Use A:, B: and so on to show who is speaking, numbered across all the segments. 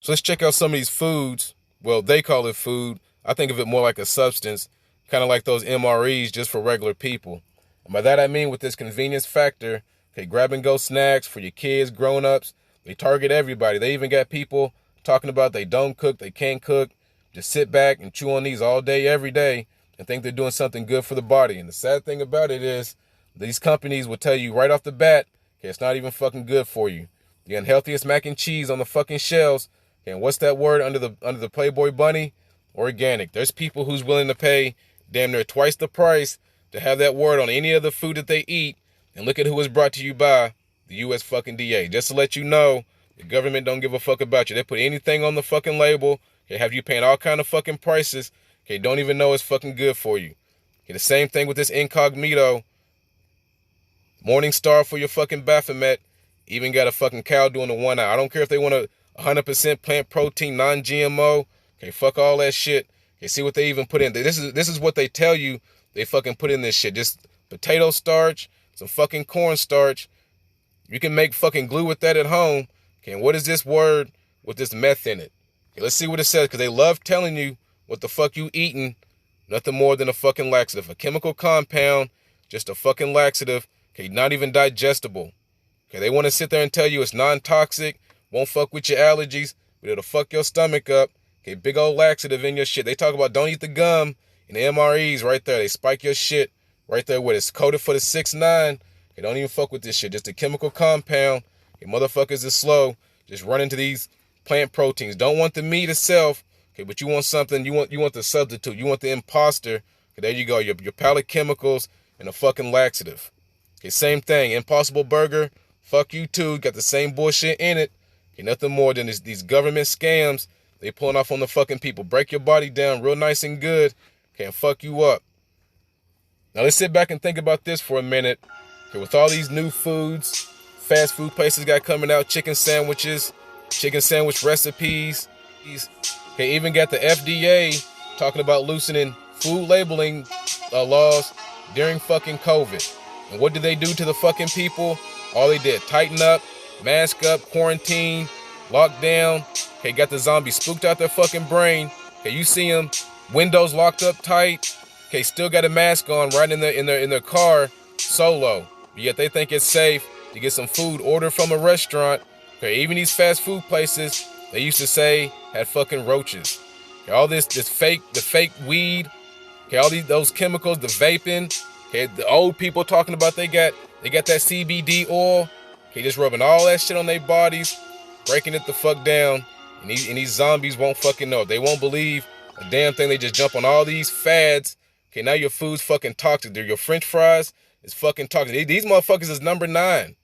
A: So let's check out some of these foods. Well, they call it food. I think of it more like a substance, kind of like those MREs just for regular people. And by that I mean with this convenience factor, okay, grab and go snacks for your kids, grown-ups. They target everybody. They even got people talking about they don't cook, they can't cook. Just sit back and chew on these all day, every day, and think they're doing something good for the body. And the sad thing about it is these companies will tell you right off the bat, okay, it's not even fucking good for you. The unhealthiest mac and cheese on the fucking shelves. And what's that word under the Playboy bunny? Organic. There's people who's willing to pay damn near twice the price to have that word on any of the food that they eat. And look at who is brought to you by the U.S. fucking DA. Just to let you know, the government don't give a fuck about you. They put anything on the fucking label. They have you paying all kind of fucking prices. Okay, don't even know it's fucking good for you. Okay, the same thing with this incognito. Morning Star for your fucking Baphomet. Even got a fucking cow doing the 1 hour. I don't care if they want a 100% plant protein, non-GMO. Okay, fuck all that shit. Okay, see what they even put in. This is what they tell you they fucking put in this shit. Just potato starch, some fucking corn starch. You can make fucking glue with that at home. Okay, and what is this word with this meth in it? Okay, let's see what it says, because they love telling you what the fuck you eating. Nothing more than a fucking laxative. A chemical compound, just a fucking laxative. Okay, not even digestible. Okay, they want to sit there and tell you it's non-toxic, won't fuck with your allergies, but it'll fuck your stomach up. Okay, big old laxative in your shit. They talk about don't eat the gum and the MREs right there. They spike your shit right there with it's coded for the 6-9. Okay, don't even fuck with this shit. Just a chemical compound. Okay, motherfuckers is slow. Just run into these plant proteins. Don't want the meat itself. Okay, but you want something. You want the substitute. You want the imposter. Okay, there you go. Your palate chemicals and a fucking laxative. Okay, same thing. Impossible Burger. Fuck you too. Got the same bullshit in it. Okay, nothing more than these government scams they pulling off on the fucking people. Break your body down real nice and good. Okay, and fuck you up. Now let's sit back and think about this for a minute. Okay, with all these new foods, fast food places got coming out, chicken sandwiches, chicken sandwich recipes. Okay, even got the FDA talking about loosening food labeling laws during fucking COVID. And what did they do to the fucking people? All they did, tighten up, mask up, quarantine, lockdown. Okay, got the zombies spooked out their fucking brain. Okay, you see them, windows locked up tight. Okay, still got a mask on, riding in their car, solo. But yet they think it's safe to get some food ordered from a restaurant. Okay, even these fast food places, they used to say had fucking roaches. Okay, all the fake weed. Okay, all those chemicals, the vaping. Okay, the old people talking about they got that CBD oil. Okay, just rubbing all that shit on their bodies, breaking it the fuck down. And these zombies won't fucking know. They won't believe a damn thing. They just jump on all these fads. Okay, now your food's fucking toxic. Your French fries is fucking toxic. These motherfuckers is number 9.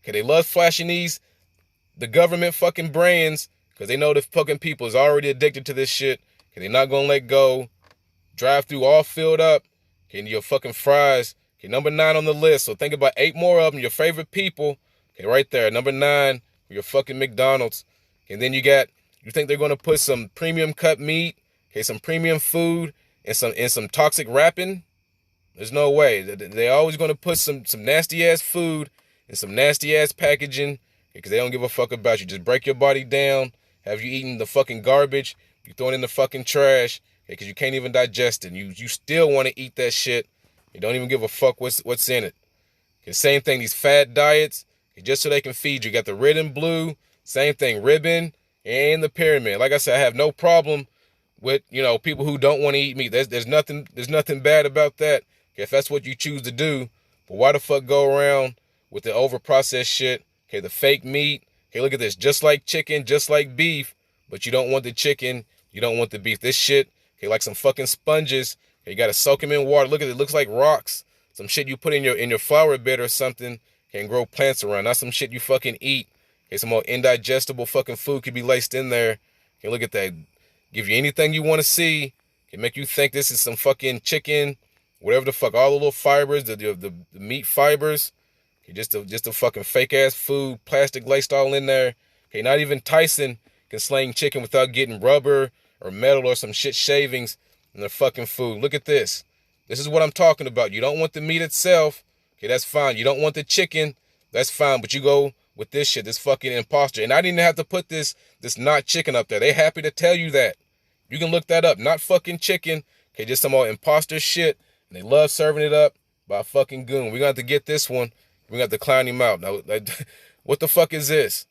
A: Okay, they love flashing the government fucking brands, because they know the fucking people is already addicted to this shit. Okay, they're not gonna let go. Drive through all filled up. Okay, and your fucking fries. Okay, number 9 on the list. So think about 8 more of them, your favorite people. Okay, right there, number 9 for your fucking McDonald's. Okay, and then you think they're gonna put some premium cut meat, okay, some premium food, and some toxic wrapping? There's no way. They're always gonna put some nasty ass food and some nasty ass packaging, because they don't give a fuck about you. Just break your body down, have you eaten the fucking garbage, you throw it in the fucking trash, because you can't even digest it. You still want to eat that shit. You don't even give a fuck what's in it. Okay, same thing, these fad diets, just so they can feed you. You got the red and blue, same thing, ribbon and the pyramid. Like I said, I have no problem with, people who don't want to eat meat. There's nothing bad about that. Okay, if that's what you choose to do. But why the fuck go around with the over processed shit? Okay, the fake meat. Okay, look at this. Just like chicken, just like beef, but you don't want the chicken, you don't want the beef. This shit, okay, like some fucking sponges. Okay, you gotta soak them in water. Look at it, looks like rocks. Some shit you put in your flower bed or something can grow plants around. Not some shit you fucking eat. Okay, some more indigestible fucking food could be laced in there. Okay, look at that. Give you anything you want to see. Can make you think this is some fucking chicken, whatever the fuck. All the little fibers, the meat fibers. Okay, just a fucking fake ass food, plastic laced all in there. Okay, not even Tyson can sling chicken without getting rubber or metal or some shit shavings in their fucking food. Look at this. This is what I'm talking about. You don't want the meat itself. Okay, that's fine. You don't want the chicken. That's fine. But you go with this shit, this fucking imposter. And I didn't have to put this not chicken up there. They happy to tell you that. You can look that up. Not fucking chicken. Okay, just some old imposter shit. And they love serving it up by a fucking goon. We're going to have to get this one. We're going to have to clown him out. Now, like, what the fuck is this?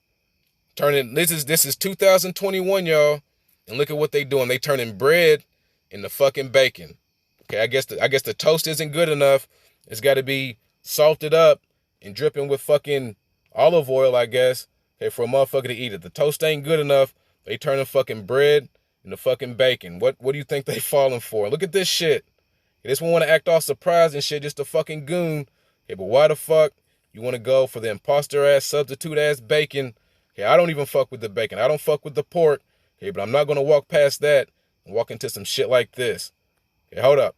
A: This is 2021, y'all. And look at what they doing. They turning bread into fucking bacon. Okay, I guess the toast isn't good enough. It's got to be salted up and dripping with fucking olive oil, I guess. Okay, for a motherfucker to eat it. The toast ain't good enough. They turning fucking bread into fucking bacon. What do you think they falling for? Look at this shit. This one want to act all surprised and shit, just a fucking goon. Okay, but why the fuck you want to go for the imposter ass, substitute ass bacon? Okay, I don't even fuck with the bacon. I don't fuck with the pork. Okay, but I'm not gonna walk past that and walk into some shit like this. Okay, hold up.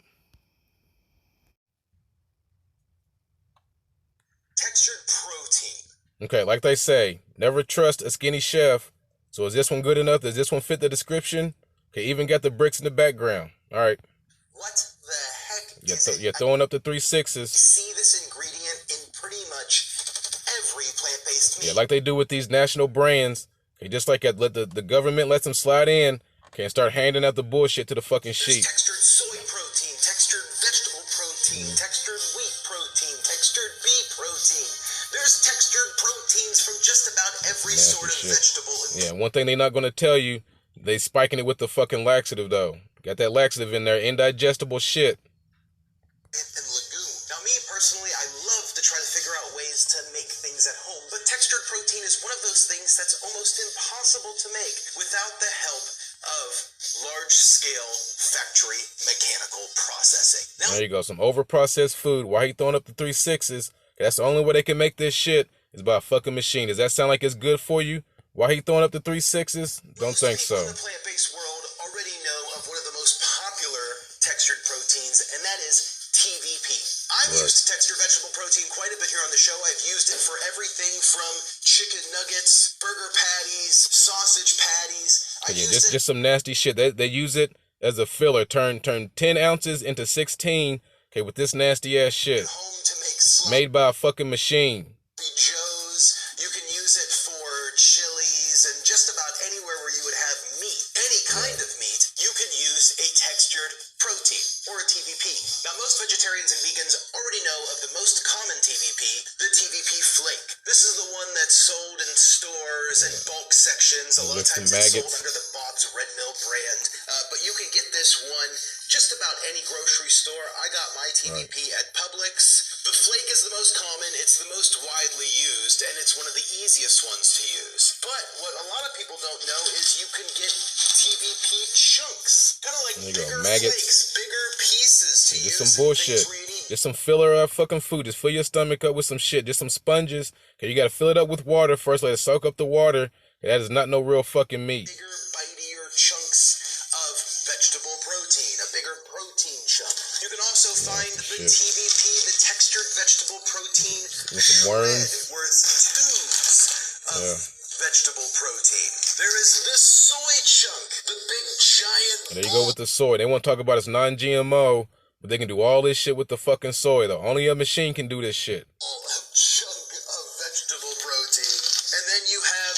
B: Textured protein.
A: Okay, like they say, never trust a skinny chef. So is this one good enough? Does this one fit the description? Okay, even got the bricks in the background. All right.
B: What the heck is it?
A: You're throwing up the 3 6s.
B: See this ingredient in pretty much every plant-based meat.
A: Yeah, like they do with these national brands. Okay, just like the government lets them slide in. Okay, and start handing out the bullshit to the fucking sheep.
B: Textured soy protein, textured vegetable protein, textured wheat protein, textured bee protein. There's textured proteins from just about every
A: Nasty
B: sort of
A: shit.
B: vegetable.
A: Yeah, one thing they're not going to tell you, they spiking it with the fucking laxative, though. Got that laxative in there, indigestible shit.
B: And legume. Now, me personally, I love to try to figure out ways to make things at home, but textured protein is one of those things that's almost impossible to make without the help of large-scale factory mechanical processing. Now,
A: There you go, some over-processed food. Why he throwing up the 3 6s? That's the only way they can make this shit is by a fucking machine. Does that sound like it's good for you? Why he throwing up the 3 6s? Don't think so.
B: Most people in the plant-based world already know of one of the most popular textured proteins, and that is TVP. I've used textured vegetable protein quite a bit here on the show. I've used it for everything from chicken nuggets, burger patties, sausage patties.
A: Yeah, just some nasty shit. They use it as a filler. Turn 10 ounces into 16. Okay, with this nasty ass shit.
B: Home to make sloppy
A: Made by a fucking machine.
B: joes. You can use it for chilies and just about anywhere where you would have meat. Any kind of meat, you could use a textured protein or a TVP. Now, most vegetarians and vegans already know of the most common TVP, the TVP flake. This is the one that's sold in stores and bulk sections. A lot of times it's sold under the Bob's Red Mill brand. But you can get this one just about any grocery store. I got my TVP at Publix. The flake is the most common, it's the most widely used, and it's one of the easiest ones to use. But what a lot of people don't know is you can get TVP chunks. Kind of like bigger flakes, bigger pieces to use.
A: Just some bullshit. Just some filler fucking food. Just fill your stomach up with some shit. Just some sponges. Okay, you gotta fill it up with water first. Let it soak up the water. Okay, that is not no real fucking meat.
B: Bigger, bitier chunks of vegetable protein, a bigger protein chunk. You can also find the TVP, the textured vegetable protein
A: with some worms,
B: where it's tubes of vegetable protein. There is the soy chunk, the big giant.
A: And there you go with the soy. They want to talk about it's non-GMO, but they can do all this shit with the fucking soy though. Only a machine can do this shit.
B: A chunk of vegetable protein, and then you have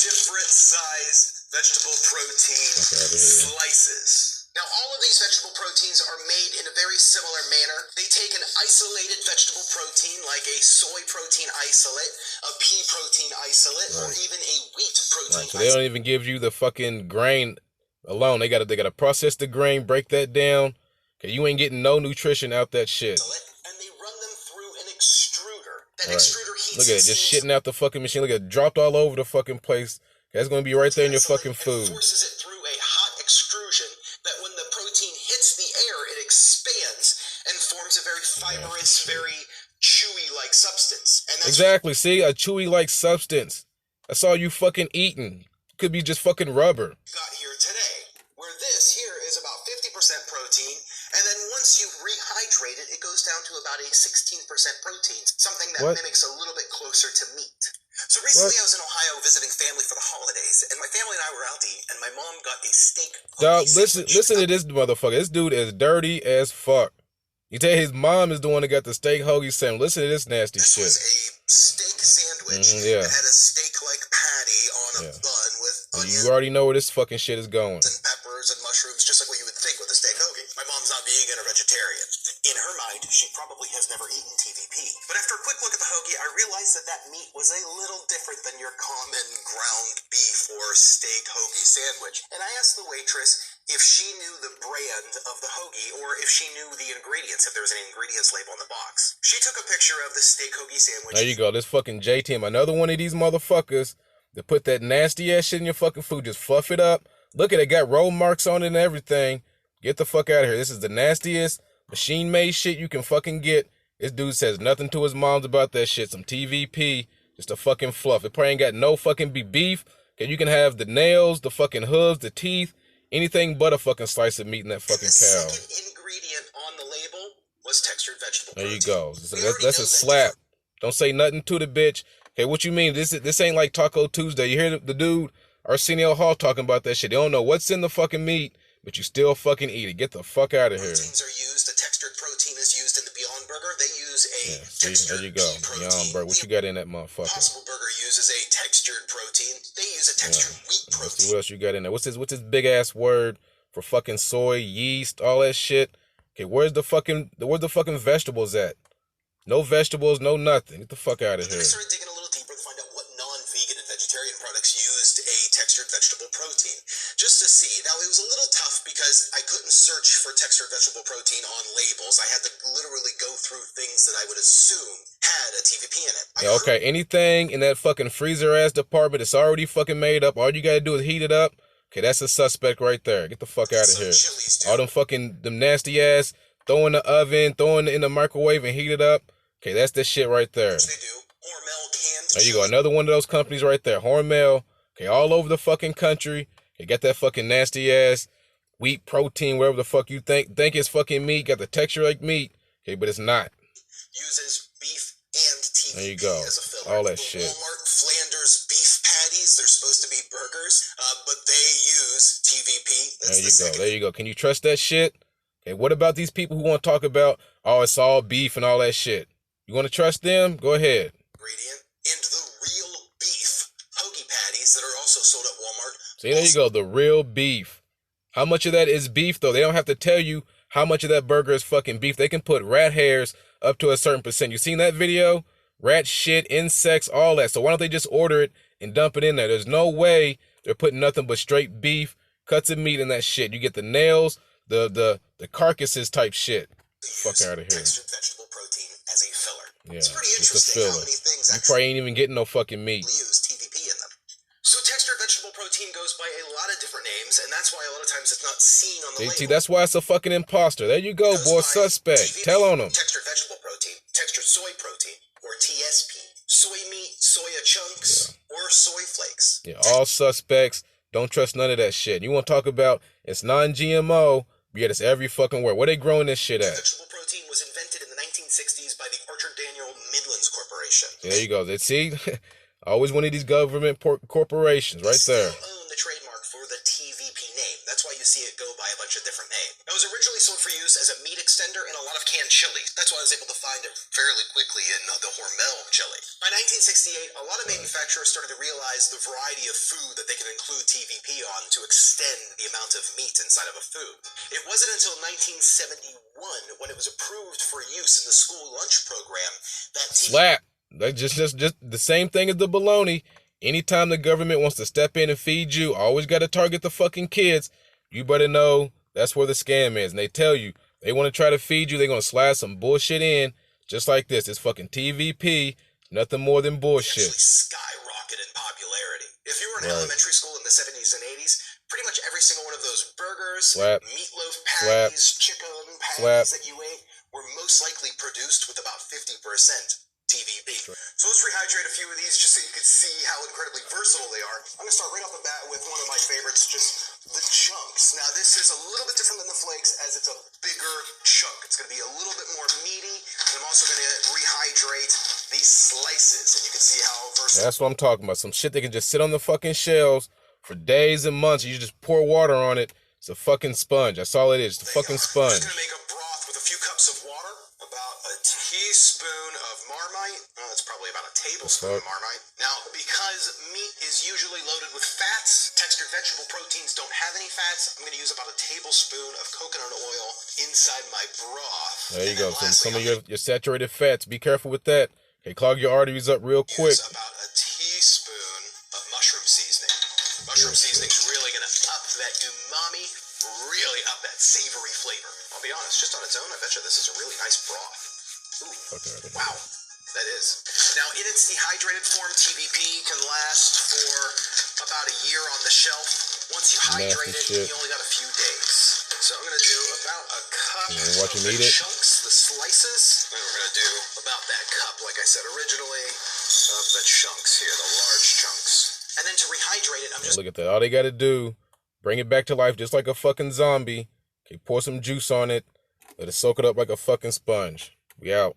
B: different sized vegetable protein slices. Now, all of these vegetable proteins are made in a very similar manner. They take an isolated vegetable protein, like a soy protein isolate, a pea protein isolate, or even a wheat protein
A: So they don't even give you the fucking grain alone. They gotta process the grain, break that down. Okay, you ain't getting no nutrition out that shit.
B: And they run them through an extruder. That extruder heats.
A: Look at it, just shitting out the fucking machine. Look at it, dropped all over the fucking place. That's gonna be right there in your fucking food.
B: Forces it through a hot extrusion that when the protein hits the air, it expands and forms a very fibrous, very chewy-like substance. And that's
A: exactly. See, a chewy-like substance. That's all you fucking eating. Could be just fucking rubber.
B: Got here today, where this here is about 50% protein, and then once you rehydrate it, it goes down to about a 16% protein, something that mimics a little bit closer to meat. So recently I was in Ohio visiting family for the holidays, and my family and I were out to eat, and my mom got a steak.
A: Dog, listen to this motherfucker. This dude is dirty as fuck. You tell his mom is the one that got the steak hoagie sandwich. Listen to this nasty shit.
B: This was a steak sandwich
A: Yeah.
B: that had a steak-like patty on a bun with onions.
A: You already know where this fucking shit is going.
B: And peppers and mushrooms, just like what you would think with a steak hoagie. My mom's not vegan or vegetarian. In her mind, she probably has never eaten TVP. But after a quick look at the hoagie, I realized that meat was a little different than your common ground beef or steak hoagie sandwich. And I asked the waitress if she knew the brand of the hoagie or if she knew the ingredients, if there was an ingredients label on the box. She took a picture of the steak hoagie sandwich.
A: There you go. This fucking JTM, another one of these motherfuckers that put that nasty ass shit in your fucking food. Just fluff it up. Look at it, got roll marks on it and everything. Get the fuck out of here. This is the nastiest machine-made shit you can fucking get. This dude says nothing to his moms about that shit. Some TVP, just a fucking fluff. It probably ain't got no fucking beef. Okay, you can have the nails, the fucking hooves, the teeth, anything but a fucking slice of meat in that fucking cow.
B: The second ingredient on the label was textured vegetable
A: There
B: protein.
A: you go. That's a slap. Don't say nothing to the bitch. Okay, what you mean? This ain't like Taco Tuesday. You hear the dude, Arsenio Hall, talking about that shit. They don't know what's in the fucking meat, but you still fucking eat it. Get the fuck out of here.
B: Proteins are used. The textured protein is used in the Beyond Burger. They use a textured
A: there you go. Beyond Burger. What you got in that motherfucker?
B: Impossible Burger uses a textured protein. They use a textured wheat protein.
A: Let's see what else you got in there. What's this big ass word for fucking soy, yeast, all that shit? Okay, where's the fucking vegetables at? No vegetables, no nothing. Get the fuck out of here.
B: I started digging a little deeper to find out what non-vegan and vegetarian products used a textured vegetable protein, just to see. Now, it was a little tough because I couldn't search for textured vegetable protein on labels. I had to literally go through things that I would assume had a TVP in it.
A: Okay, anything in that fucking freezer-ass department, it's already fucking made up. All you gotta do is heat it up. Okay, that's a suspect right there. Get the fuck out of here. All them nasty ass, throw in the oven, throw in the microwave and heat it up. Okay, that's the shit right there.
B: They do. Hormel canned
A: There you go, another one of those companies right there. Hormel. Okay, all over the fucking country. Okay, got that fucking nasty ass wheat protein, wherever the fuck you think it's fucking meat. Got the texture like meat. Okay, but it's not.
B: Uses beef and TVP
A: there you go.
B: As a filler.
A: All that shit.
B: Walmart Flanders beef patties, they're supposed to be burgers, but they use TVP. That's
A: there you go. Can you trust that shit? Okay, what about these people who want to talk about, oh, it's all beef and all that shit? You want to trust them? Go ahead.
B: Ingredient and the real beef hoagie patties that are also sold at Walmart.
A: See, there you go. The real beef. How much of that is beef, though? They don't have to tell you how much of that burger is fucking beef. They can put rat hairs up to a certain percent. You seen that video? Rat shit, insects, all that. So why don't they just order it and dump it in there? There's no way they're putting nothing but straight beef, cuts of meat in that shit. You get the nails, the carcasses type shit. Fuck out of here.
B: Textured vegetable protein as a filler.
A: Yeah,
B: it's pretty
A: it's a
B: interesting
A: filler.
B: How many things
A: you probably ain't even getting no fucking meat.
B: Use TVP in them. So textured vegetable protein goes by a lot of different names, and that's why a lot of times it's not seen on the label.
A: See, that's why it's a fucking imposter. There you go, boy. Suspect.
B: TVP,
A: Tell on them.
B: Textured vegetable protein, textured soy protein, or TSP, soy meat, soya chunks, or soy flakes.
A: Yeah, all suspects. Don't trust none of that shit. You want to talk about it's non-GMO? Yeah, it's every fucking word. Where they growing this shit at?
B: Vegetable protein was invented in the 1960s by the Archer Daniel Midlands Corporation.
A: There you go. See, always one of these government corporations right there.
B: They still own the trademark for the TVP name. That's why you see it go by a bunch of different names. It was originally sold for use as a meat extender in a lot of canned chili. That's why I was able to find it fairly quickly in the Hormel chili. By 1968, a lot of manufacturers started to realize the variety of food that they could include TVP on to extend the amount of meat inside of a food. It wasn't until 1971 when it was approved for use in the school lunch program that
A: slap. That's just the same thing as the bologna. Anytime the government wants to step in and feed you, always got to target the fucking kids. You better know that's where the scam is. And they tell you they want to try to feed you. They're going to slide some bullshit in just like this. It's fucking TVP. Nothing more than bullshit.
B: It actually skyrocketed in popularity. If you were in elementary school in the 70s and 80s, pretty much every single one of those burgers, meatloaf patties, chicken patties that you ate were most likely produced with about 50% TVP. So let's rehydrate a few of these just so you can see how incredibly versatile they are. I'm going to start right off the bat with one of my favorites, just the chunks. Now this is a little bit different than the flakes as it's a bigger chunk. It's going to be a little bit more meaty. And I'm also going to rehydrate these slices and you can see how versatile.
A: That's what I'm talking about. Some shit that can just sit on the fucking shelves for days and months. You just pour water on it. It's a fucking sponge. That's all it is. It's a fucking sponge.
B: I'm just going to make a broth with a few cups of water, about a teaspoon of marmite. Marmite. Oh, it's probably about a tablespoon of Marmite. Now, because meat is usually loaded with fats, textured vegetable proteins don't have any fats, I'm going to use about a tablespoon of coconut oil inside my broth.
A: There you go. Some of your saturated fats. Be careful with that. Okay, clog your arteries up real quick.
B: Use about a teaspoon of mushroom seasoning. Mushroom seasoning's really going to up that umami, really up that savory flavor. I'll be honest, just on its own, I bet you this is a really nice broth. Ooh, wow, that is. Now, in its dehydrated form, TVP can last for about a year on the shelf. Once you hydrate it, you only got a few days. So I'm going to do about a cup of the chunks, the slices. And we're going to do about that cup, like I said originally, of the chunks here, the large chunks. And then to rehydrate it, I'm just...
A: Look at that. All they got to do, bring it back to life just like a fucking zombie. Okay, pour some juice on it. Let it soak it up like a fucking sponge. We out.